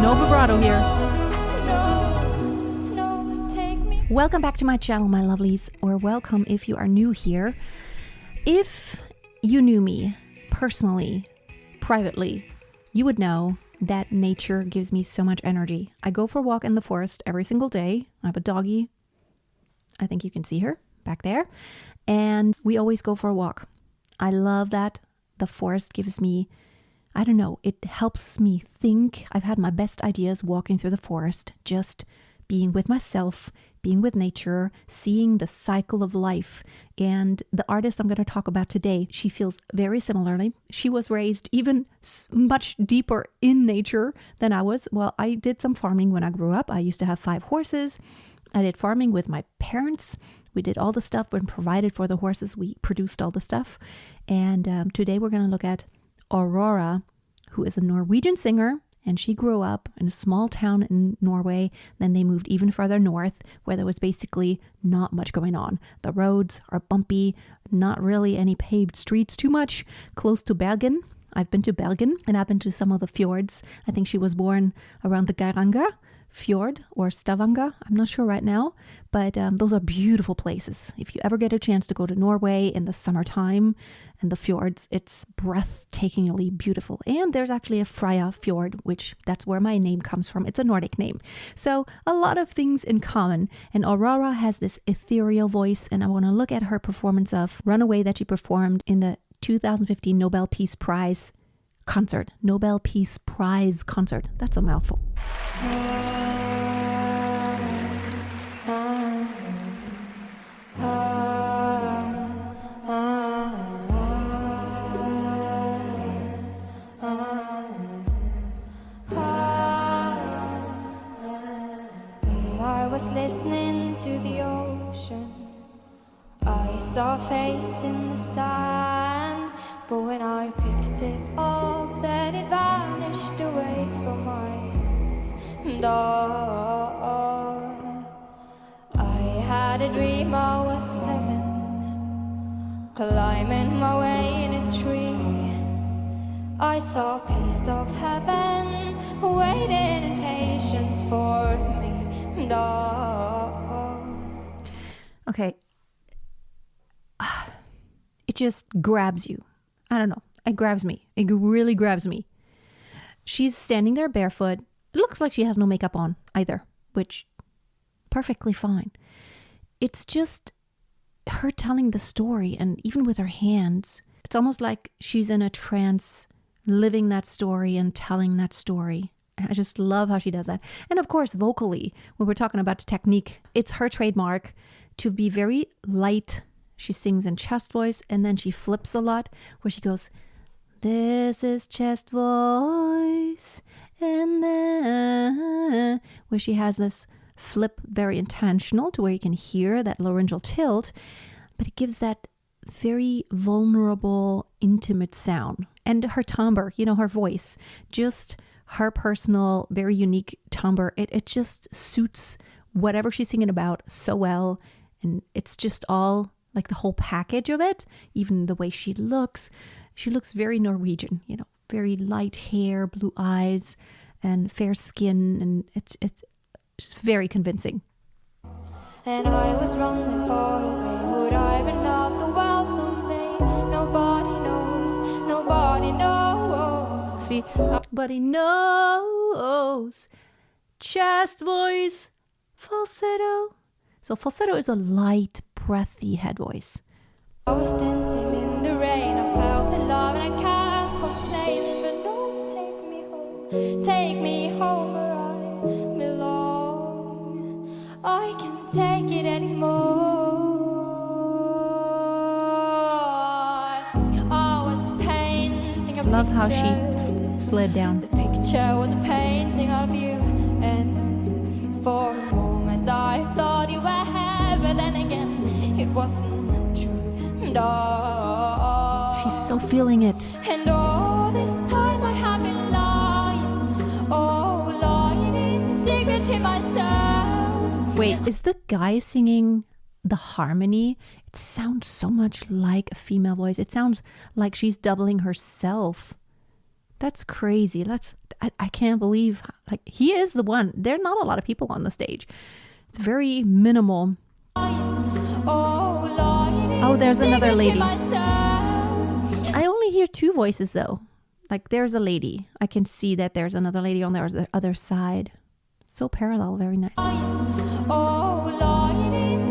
No vibrato here. Welcome back to my channel, my lovelies, or welcome if you are new here. If you knew me personally, privately, you would know that nature gives me so much energy. I go for a walk in the forest every single day. I have a doggie. I think you can see her back there. And we always go for a walk. I love that. The forest gives me, I don't know, it helps me think. I've had my best ideas walking through the forest, just being with myself, being with nature, seeing the cycle of life. And the artist I'm going to talk about today, she feels very similarly. She was raised even much deeper in nature than I was. Well, I did some farming when I grew up. I used to have 5 horses. I did farming with my parents. We did all the stuff when provided for the horses. We produced all the stuff. And today we're going to look at Aurora, who is a Norwegian singer. And she grew up in a small town in Norway. Then they moved even further north, where there was basically not much going on. The roads are bumpy, not really any paved streets too much, close to Bergen. I've been to Bergen and I've been to some of the fjords. I think she was born around the Geiranger Fjord or Stavanger. I'm not sure right now, but those are beautiful places. If you ever get a chance to go to Norway in the summertime and the fjords, it's breathtakingly beautiful. And there's actually a Freya fjord, which that's where my name comes from. It's a Nordic name. So a lot of things in common. And Aurora has this ethereal voice, and I want to look at her performance of Runaway that she performed in the 2015 Nobel Peace Prize concert. Nobel Peace Prize concert. That's a mouthful. I was listening to the ocean. I saw a face in the sand, but when I picked it up, then it vanished away from my hands. And I had a dream I was 7, climbing my way in a tree. I saw a piece of heaven waiting in patience for me. And okay. It just grabs you. I don't know. It grabs me. It really grabs me. She's standing there barefoot. It looks like she has no makeup on either, which perfectly fine. It's just her telling the story, and even with her hands, it's almost like she's in a trance, living that story and telling that story. And I just love how she does that. And of course, vocally, when we're talking about technique, it's her trademark to be very light. She sings in chest voice, and then she flips a lot, where she goes, "This is chest voice," and then where she has this flip, very intentional, to where you can hear that laryngeal tilt, but it gives that very vulnerable, intimate sound. And her timbre, her voice, just her personal, very unique timbre, it just suits whatever she's singing about so well. And it's just all like the whole package of it. Even the way she looks very Norwegian, very light hair, blue eyes, and fair skin, and it's just very convincing. And I was running far away. Would I run off the world someday? Nobody knows. Nobody knows. See, nobody knows. Chest voice, falsetto. So falsetto is a light, breathy head voice. I was dancing in the rain. I felt alive and I can't complain. But don't take me home. Take me home where I belong. I can't take it anymore. I was painting a Love picture. how she slid down. The picture was a painting of you, and for a moment I thought you were here, but then again it wasn't true. And She's so feeling it. And all this time I have been lying, lying in secret to myself. Wait, is the guy singing the harmony? It sounds so much like a female voice. It sounds like she's doubling herself. That's crazy. I can't believe, like, he is the one. There are not a lot of people on the stage. It's very minimal. Oh, there's another lady. I only hear two voices though. Like, there's a lady. I can see that there's another lady on the other side. So parallel, very nice.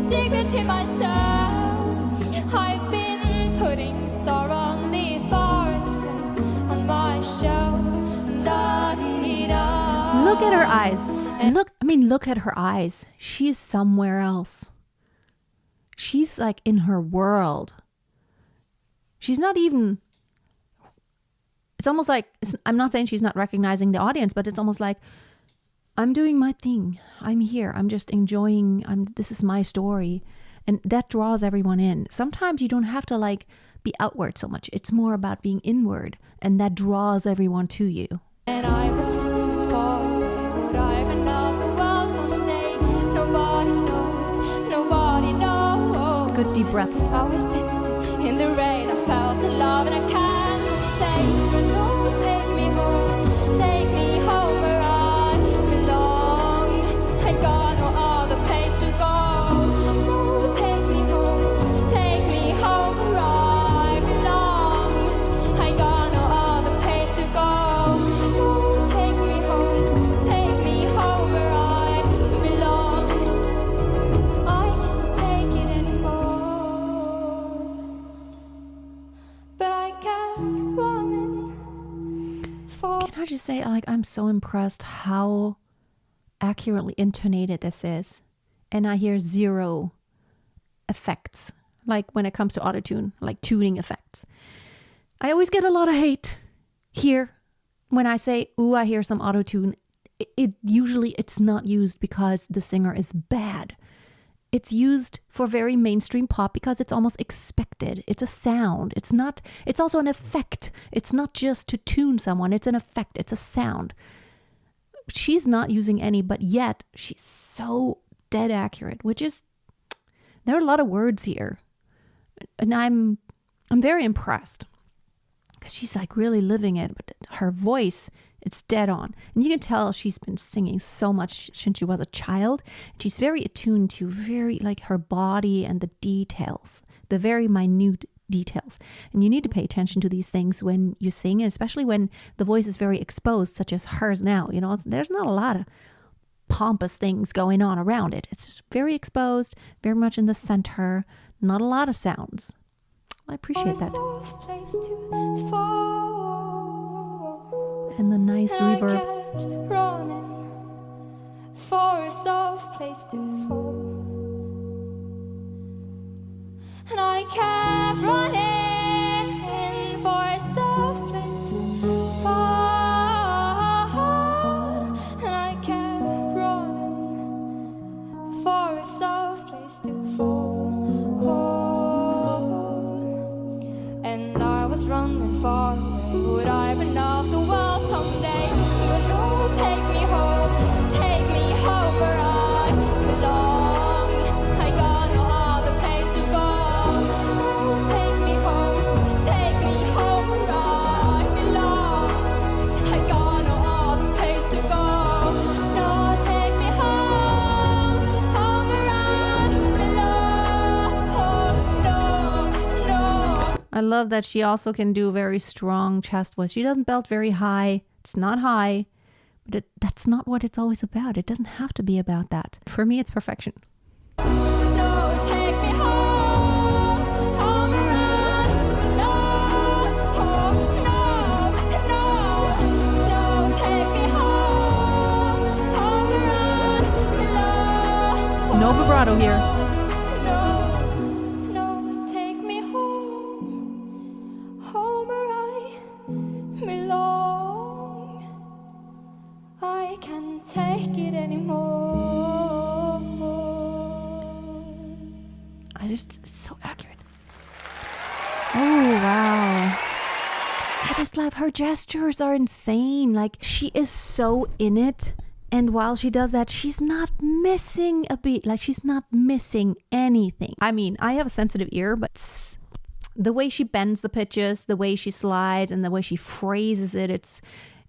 Secret to myself, I've been putting sorrow on the forest place on my shelf. Look at her eyes. Look at her eyes. She's somewhere else. She's like in her world. She's not even, it's almost like, I'm not saying she's not recognizing the audience, but it's almost like, I'm doing my thing. I'm here. I'm just enjoying. This is my story. And that draws everyone in. Sometimes you don't have to like be outward so much. It's more about being inward. And that draws everyone to you. And I was running far away. Would I run off the world someday? Nobody knows. Nobody knows. Good deep breaths. I was dancing in the rain. I felt love and I can't complain. But no, take me home. Take me home where I belong. I got no other place to go. No, take me home where I belong. I got no other place to go. No, take me home where I belong. I can't take it anymore. But I kept running for. Can I just say, like, I'm so impressed how accurately intonated this is. And I hear zero effects, like when it comes to autotune, like tuning effects. I always get a lot of hate here when I say, ooh, I hear some autotune. Usually it's not used because the singer is bad. It's used for very mainstream pop because it's almost expected. It's a sound. It's also an effect. It's not just to tune someone. It's an effect. It's a sound. She's not using any, but yet she's so dead accurate, which is, there are a lot of words here. And I'm very impressed because she's like really living it, but her voice, it's dead on. And you can tell she's been singing so much since she was a child. She's very attuned to very like her body and the details, the very minute details. And you need to pay attention to these things when you sing, especially when the voice is very exposed, such as hers now. You know, there's not a lot of pompous things going on around it. It's just very exposed, very much in the center, not a lot of sounds. I appreciate that. And the nice reverb. For a soft place to fall. And I kept running for a soft place to fall. And I kept running for a soft place to fall. And I was running far away. Would I run off the world someday? But no, take me home where I belong. I got no other place to go. No, take me home where I belong. I got no other place to go. No, take me home where I belong. No. I love that she also can do very strong chest voice. She doesn't belt very high. It's not high. But that's not what it's always about. It doesn't have to be about that. For me, it's perfection. No, take me home where I belong. No, take me home where I belong. No vibrato here. No, take me home where I belong. I can't take it anymore. It's so accurate. Oh, wow. I just love her gestures are insane. Like, she is so in it. And while she does that, she's not missing a beat. Like, she's not missing anything. I mean, I have a sensitive ear, but the way she bends the pitches, the way she slides, and the way she phrases it,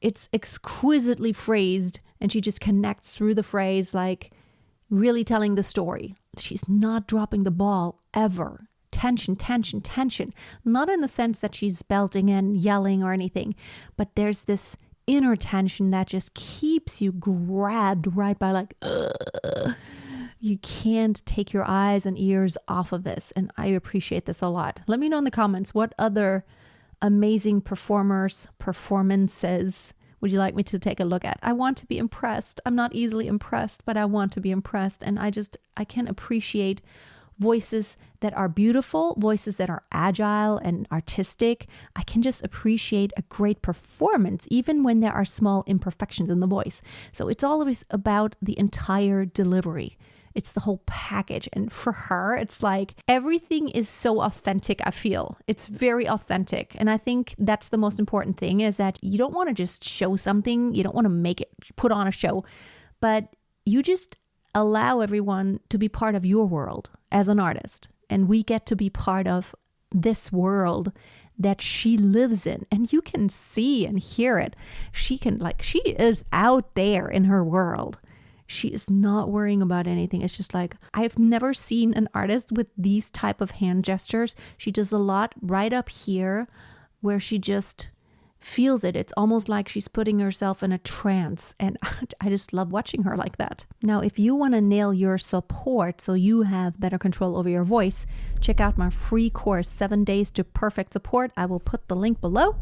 It's exquisitely phrased, and she just connects through the phrase, like really telling the story. She's not dropping the ball ever. Tension, tension, tension. Not in the sense that she's belting and yelling or anything, but there's this inner tension that just keeps you grabbed right by like, ugh. You can't take your eyes and ears off of this. And I appreciate this a lot. Let me know in the comments what other amazing performances would you like me to take a look at? I want to be impressed. I'm not easily impressed, but I want to be impressed. And I can appreciate voices that are beautiful, voices that are agile and artistic. I can just appreciate a great performance, even when there are small imperfections in the voice. So it's always about the entire delivery. It's the whole package. And for her, it's like everything is so authentic, I feel. It's very authentic. And I think that's the most important thing, is that you don't want to just show something. You don't want to put on a show, but you just allow everyone to be part of your world as an artist. And we get to be part of this world that she lives in. And you can see and hear it. She is out there in her world. She is not worrying about anything. It's just like, I've never seen an artist with these type of hand gestures. She does a lot right up here where she just feels it. It's almost like she's putting herself in a trance. And I just love watching her like that. Now, if you want to nail your support so you have better control over your voice, check out my free course, 7 Days to Perfect Support. I will put the link below,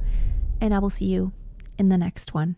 and I will see you in the next one.